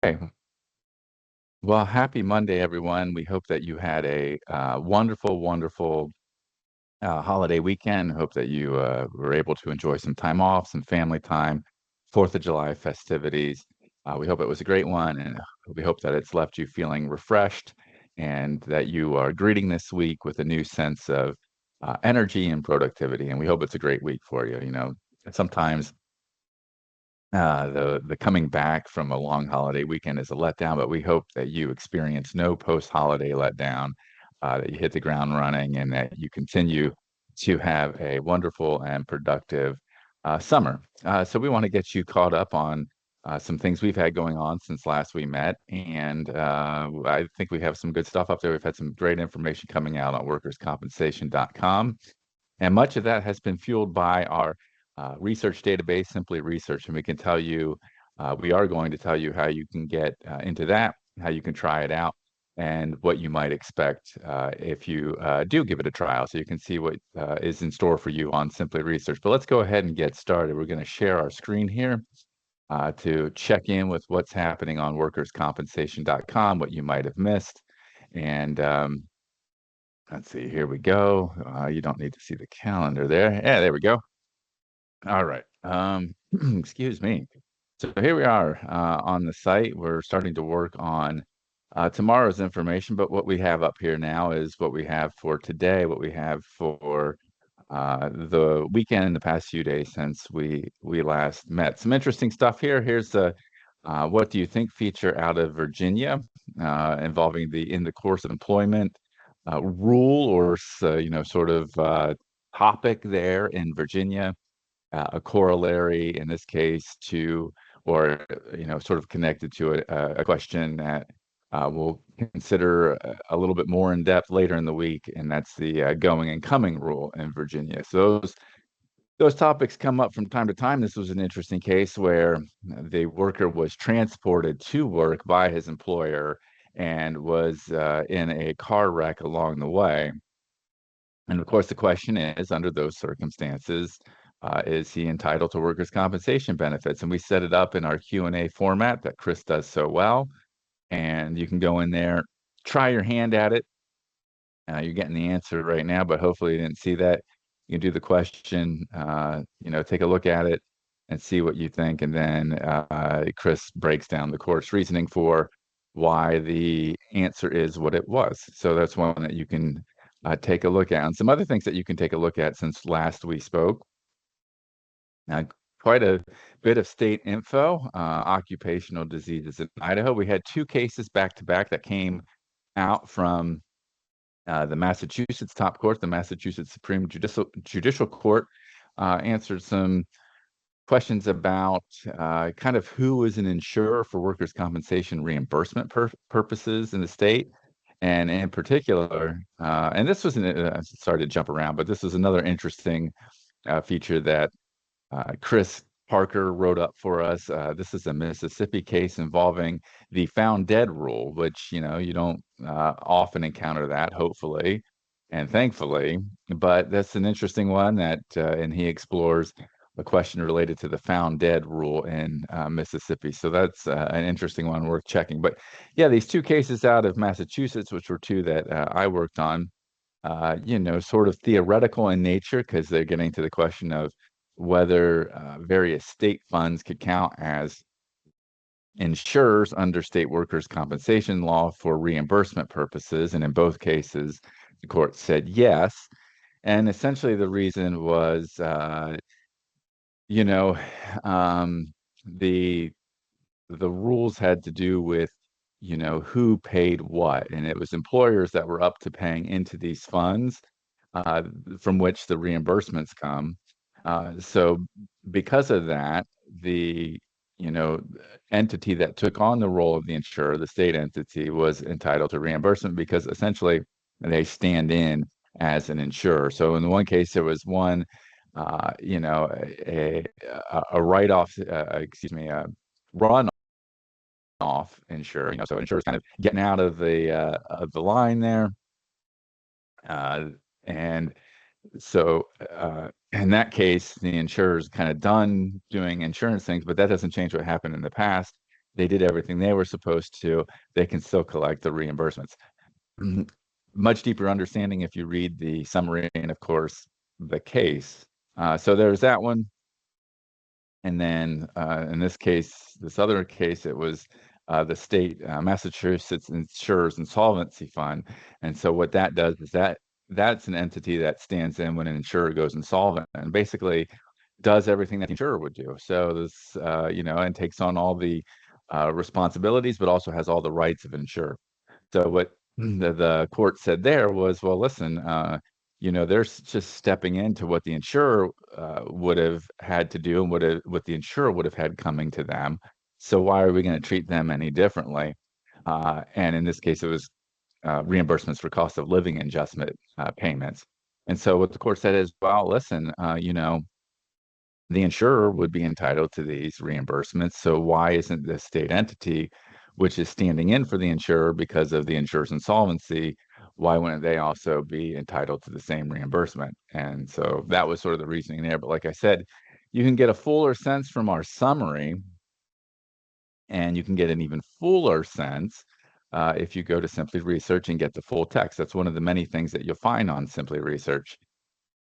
Okay. Well, happy Monday, everyone. We hope that you had a wonderful, wonderful holiday weekend. Hope that you were able to enjoy some time off, some family time, 4th of July festivities. We hope it was a great one, and we hope that it's left you feeling refreshed and that you are greeting this week with a new sense of energy and productivity. And we hope it's a great week for you. Sometimes the coming back from a long holiday weekend is a letdown, but we hope that you experience no post-holiday letdown, that you hit the ground running, and that you continue to have a wonderful and productive summer. So we want to get you caught up on some things we've had going on since last we met, and I think we have some good stuff up there. We've had some great information coming out on workerscompensation.com. And much of that has been fueled by our research database, Simply Research. And we can tell you, we are going to tell you how you can get into that, how you can try it out, and what you might expect if you do give it a trial. So you can see what is in store for you on Simply Research. But let's go ahead and get started. We're going to share our screen here to check in with what's happening on workerscompensation.com, what you might have missed. And let's see, here we go. You don't need to see the calendar there. Yeah, there we go. All right. Excuse me. So here we are on the site. We're starting to work on tomorrow's information, but what we have up here now is what we have for today, what we have for the weekend, the past few days since we last met. Some interesting stuff here. Here's the what do you think feature out of Virginia involving the in the course of employment rule or sort of topic there in Virginia, a corollary in this case to, or sort of connected to a question that we'll consider a little bit more in depth later in the week, and that's the going and coming rule in Virginia. So those topics come up from time to time. This was an interesting case where the worker was transported to work by his employer and was in a car wreck along the way. And of course, the question is, under those circumstances, is he entitled to workers' compensation benefits? And we set it up in our Q&A format that Chris does so well. And you can go in there, try your hand at it. You're getting the answer right now, but hopefully you didn't see that. You can do the question, take a look at it and see what you think. And then Chris breaks down the court's reasoning for why the answer is what it was. So that's one that you can take a look at. And some other things that you can take a look at since last we spoke. Now, quite a bit of state info, occupational diseases in Idaho. We had two cases back to back that came out from the Massachusetts top court, the Massachusetts Supreme Judicial Court, answered some questions about kind of who is an insurer for workers' compensation reimbursement purposes in the state. And in particular, and this was, sorry to jump around, but this was another interesting feature that Chris Parker wrote up for us. This is a Mississippi case involving the found dead rule, which, you don't often encounter that, hopefully and thankfully. But that's an interesting one that, and he explores a question related to the found dead rule in Mississippi. So that's an interesting one worth checking. But yeah, these two cases out of Massachusetts, which were two that I worked on, sort of theoretical in nature because they're getting to the question of whether various state funds could count as insurers under state workers' compensation law for reimbursement purposes. And in both cases, the court said yes. And essentially the reason was, you know, um, the the rules had to do with, who paid what, and it was employers that were up to paying into these funds, uh, from which the reimbursements come. So because of that, the you know entity that took on the role of the insurer, the state entity, was entitled to reimbursement because essentially they stand in as an insurer. So in the one case, there was one, a write-off, excuse me, a run off insurer. So insurers kind of getting out of the line there, uh, and so in that case, the insurer's kind of done doing insurance things, but that doesn't change what happened in the past. they did everything they were supposed to, they can still collect the reimbursements. Much deeper understanding if you read the summary and, of course, the case. So there's that one. And then in this case, this other case, it was the state Massachusetts Insurers Insolvency Fund. And so what that does is that's an entity that stands in when an insurer goes insolvent and basically does everything that the insurer would do. So this, and takes on all the responsibilities, but also has all the rights of an insurer. So what the court said there was, well, listen, they're just stepping into what the insurer would have had to do and what the insurer would have had coming to them. So why are we going to treat them any differently? And in this case, it was reimbursements for cost of living adjustment payments. And so what the court said is, well, listen, the insurer would be entitled to these reimbursements. So why isn't the state entity, which is standing in for the insurer because of the insurer's insolvency, why wouldn't they also be entitled to the same reimbursement? And so that was sort of the reasoning there. But like I said, you can get a fuller sense from our summary, and you can get an even fuller sense if you go to Simply Research and get the full text. That's one of the many things that you'll find on Simply Research.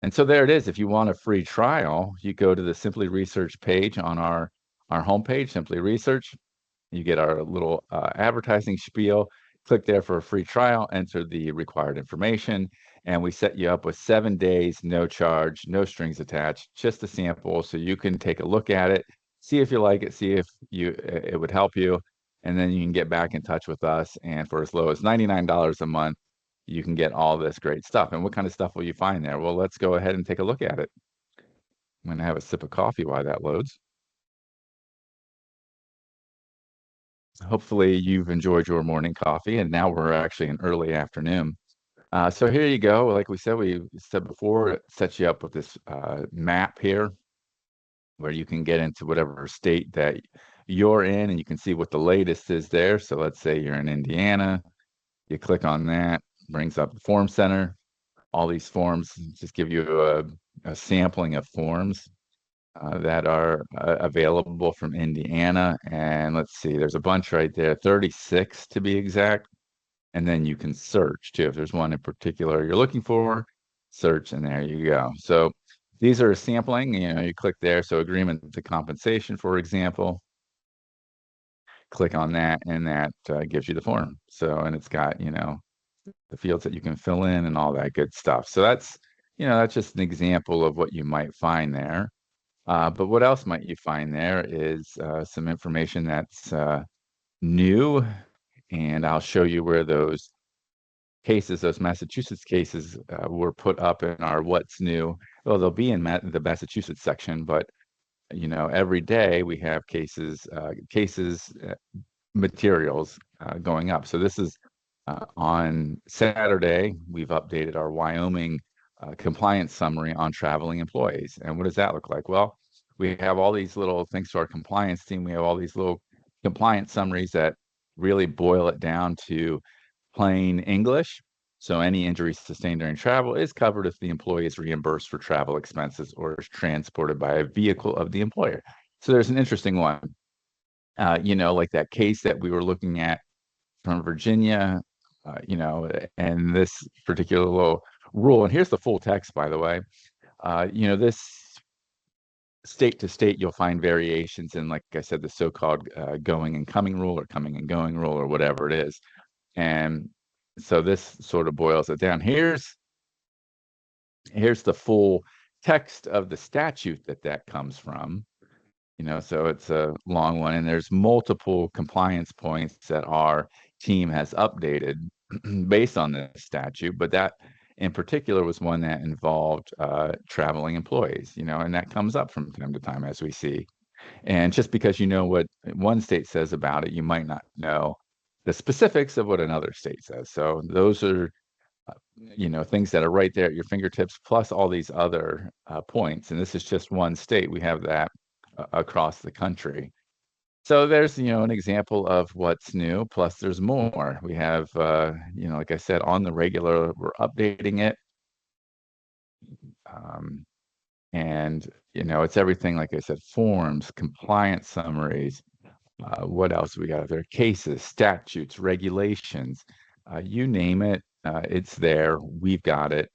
And so there it is. If you want a free trial, you go to the Simply Research page on our homepage, Simply Research. You get our little advertising spiel. Click there for a free trial, enter the required information, and we set you up with 7 days, no charge, no strings attached, just a sample so you can take a look at it, see if you like it, see if it would help you, and then you can get back in touch with us. And for as low as $99 a month, you can get all this great stuff. And what kind of stuff will you find there? Well, let's go ahead and take a look at it. I'm going to have a sip of coffee while that loads. Hopefully you've enjoyed your morning coffee, and now we're actually in early afternoon. So here you go. Like we said before, it sets you up with this map here where you can get into whatever state that you're in, and you can see what the latest is there. So let's say you're in Indiana. You click on that, brings up the Form Center. All these forms just give you a sampling of forms that are available from Indiana. And let's see, there's a bunch right there, 36 to be exact. And then you can search too. If there's one in particular you're looking for, search, and there you go. So these are a sampling, you click there. So agreement to compensation, for example, click on that, and that gives you the form. So, and it's got, the fields that you can fill in and all that good stuff. So that's just an example of what you might find there. But what else might you find there is some information that's new, and I'll show you where those Massachusetts cases were put up in our What's New. Well, they'll be in the Massachusetts section, but every day we have materials going up. So this is on Saturday, we've updated our Wyoming compliance summary on traveling employees. And what does that look like? Well, we have all these little, thanks to our compliance team, we have all these little compliance summaries that really boil it down to plain English. So any injury sustained during travel is covered if the employee is reimbursed for travel expenses or is transported by a vehicle of the employer. So there's an interesting one. Like that case that we were looking at from Virginia, and this particular little rule. And here's the full text, by the way. This state to state, you'll find variations in, like I said, the so-called going and coming rule or coming and going rule or whatever it is. And so this sort of boils it down. Here's the full text of the statute that comes from. So it's a long one, and there's multiple compliance points that our team has updated based on this statute, but that in particular was one that involved traveling employees, and that comes up from time to time, as we see. And just because you know what one state says about it, you might not know the specifics of what another state says. So those are things that are right there at your fingertips, plus all these other points. And this is just one state. We have that across the country. So there's, an example of what's new, plus there's more. We have, like I said, on the regular, we're updating it. And, it's everything, like I said, forms, compliance summaries, What else we got there? Cases, statutes, regulations, you name it, it's there. We've got it.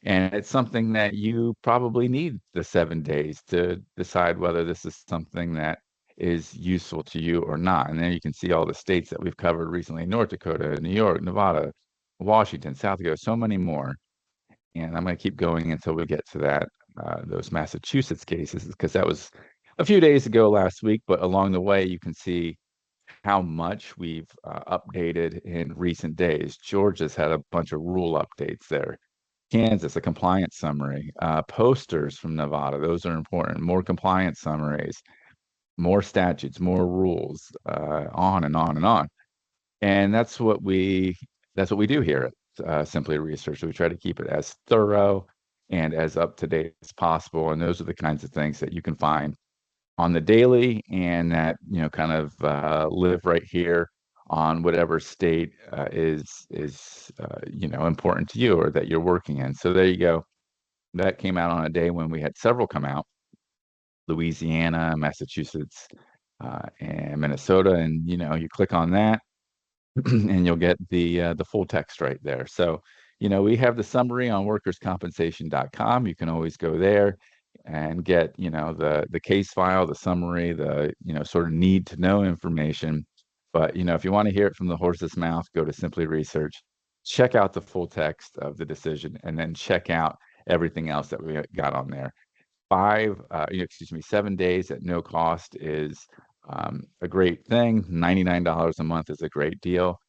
And it's something that you probably need the 7 days to decide whether this is something that is useful to you or not. And then you can see all the states that we've covered recently: North Dakota, New York, Nevada, Washington, South Dakota, so many more. And I'm going to keep going until we get to that, those Massachusetts cases, because that was a few days ago last week. But along the way, you can see how much we've updated in recent days. Georgia's had a bunch of rule updates there. Kansas, a compliance summary. Posters from Nevada, those are important. More compliance summaries, more statutes, more rules, on and on and on. And that's what we do here at Simply Research. We try to keep it as thorough and as up to date as possible. And those are the kinds of things that you can find on the daily, and that kind of live right here on whatever state is important to you or that you're working in. So there you go. That came out on a day when we had several come out: Louisiana, Massachusetts, and Minnesota. And you click on that, and you'll get the full text right there. So, we have the summary on workerscompensation.com. You can always go there and get, the case file, the summary, the, sort of need to know information. But, if you want to hear it from the horse's mouth, go to Simply Research, check out the full text of the decision, and then check out everything else that we got on there. 7 days at no cost is a great thing. $99 a month is a great deal.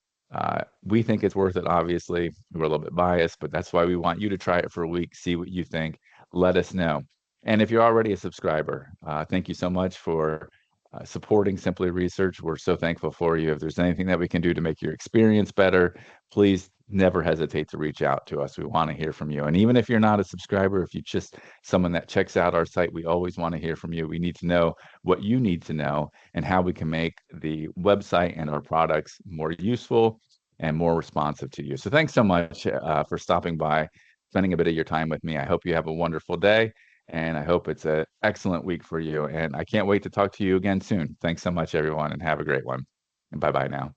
We think it's worth it. Obviously, we're a little bit biased, but that's why we want you to try it for a week, see what you think, let us know. And if you're already a subscriber, thank you so much for supporting Simply Research. We're so thankful for you. If there's anything that we can do to make your experience better, please never hesitate to reach out to us. We want to hear from you. And even if you're not a subscriber, if you're just someone that checks out our site, we always want to hear from you. We need to know what you need to know and how we can make the website and our products more useful and more responsive to you. So thanks so much for stopping by, spending a bit of your time with me. I hope you have a wonderful day, and I hope it's an excellent week for you. And I can't wait to talk to you again soon. Thanks so much, everyone, and have a great one. And bye-bye now.